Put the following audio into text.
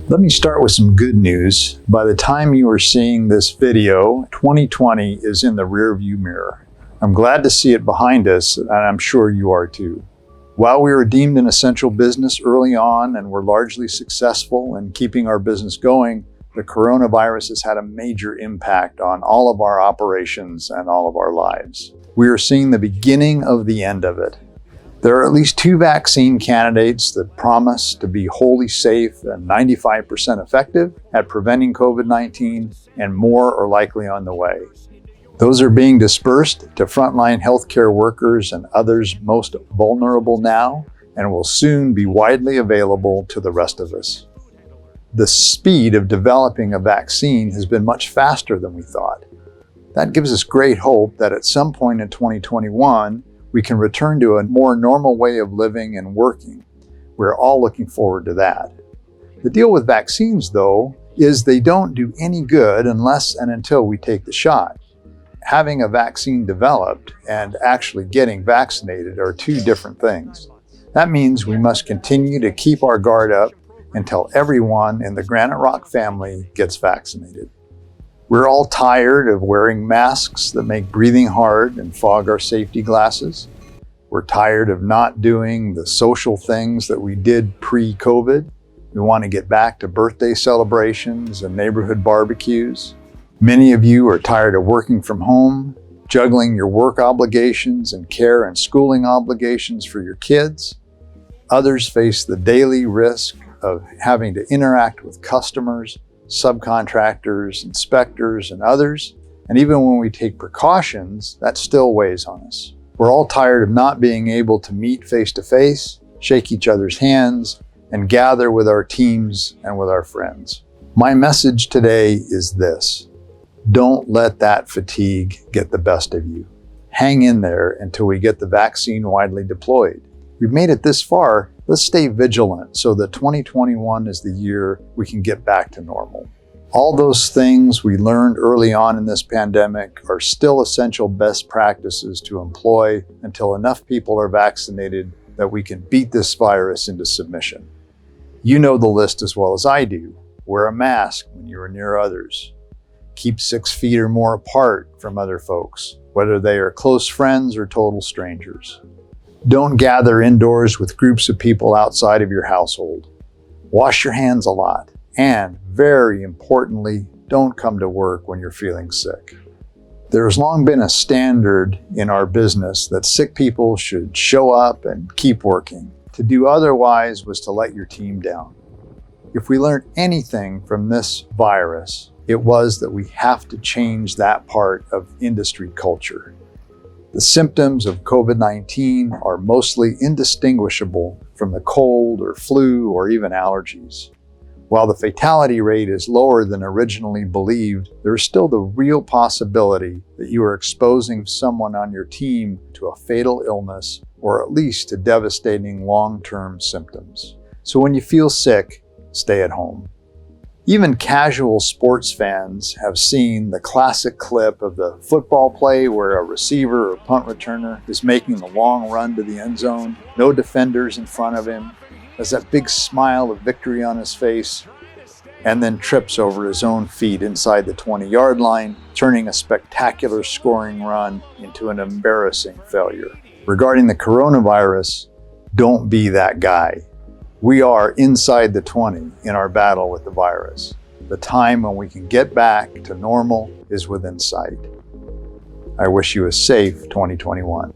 Let me start with some good news. By the time you are seeing this video, 2020 is in the rearview mirror. I'm glad to see it behind us, and I'm sure you are too. While we were deemed an essential business early on and were largely successful in keeping our business going, the coronavirus has had a major impact on all of our operations and all of our lives. We are seeing the beginning of the end of it. There are at least 2 vaccine candidates that promise to be wholly safe and 95% effective at preventing COVID-19, and more are likely on the way. Those are being dispersed to frontline healthcare workers and others most vulnerable now, and will soon be widely available to the rest of us. The speed of developing a vaccine has been much faster than we thought. That gives us great hope that at some point in 2021, we can return to a more normal way of living and working. We're all looking forward to that. The deal with vaccines, though, is they don't do any good unless and until we take the shot. Having a vaccine developed and actually getting vaccinated are 2 different things. That means we must continue to keep our guard up until everyone in the Graniterock family gets vaccinated. We're all tired of wearing masks that make breathing hard and fog our safety glasses. We're tired of not doing the social things that we did pre-COVID. We want to get back to birthday celebrations and neighborhood barbecues. Many of you are tired of working from home, juggling your work obligations and care and schooling obligations for your kids. Others face the daily risk of having to interact with customers, subcontractors, inspectors, and others. And even when we take precautions, that still weighs on us. We're all tired of not being able to meet face-to-face, shake each other's hands, and gather with our teams and with our friends. My message today is this: don't let that fatigue get the best of you. Hang in there until we get the vaccine widely deployed. We've made it this far. Let's stay vigilant so that 2021 is the year we can get back to normal. All those things we learned early on in this pandemic are still essential best practices to employ until enough people are vaccinated that we can beat this virus into submission. You know the list as well as I do. Wear a mask when you are near others. Keep 6 feet or more apart from other folks, whether they are close friends or total strangers. Don't gather indoors with groups of people outside of your household. Wash your hands a lot. And very importantly, don't come to work when you're feeling sick. There has long been a standard in our business that sick people should show up and keep working. To do otherwise was to let your team down. If we learned anything from this virus, it was that we have to change that part of industry culture. The symptoms of COVID-19 are mostly indistinguishable from the cold or flu or even allergies. While the fatality rate is lower than originally believed, there is still the real possibility that you are exposing someone on your team to a fatal illness or at least to devastating long-term symptoms. So when you feel sick, stay at home. Even casual sports fans have seen the classic clip of the football play where a receiver or punt returner is making the long run to the end zone, no defenders in front of him, has that big smile of victory on his face, and then trips over his own feet inside the 20-yard line, turning a spectacular scoring run into an embarrassing failure. Regarding the coronavirus, don't be that guy. We are inside the 20 in our battle with the virus. The time when we can get back to normal is within sight. I wish you a safe 2021.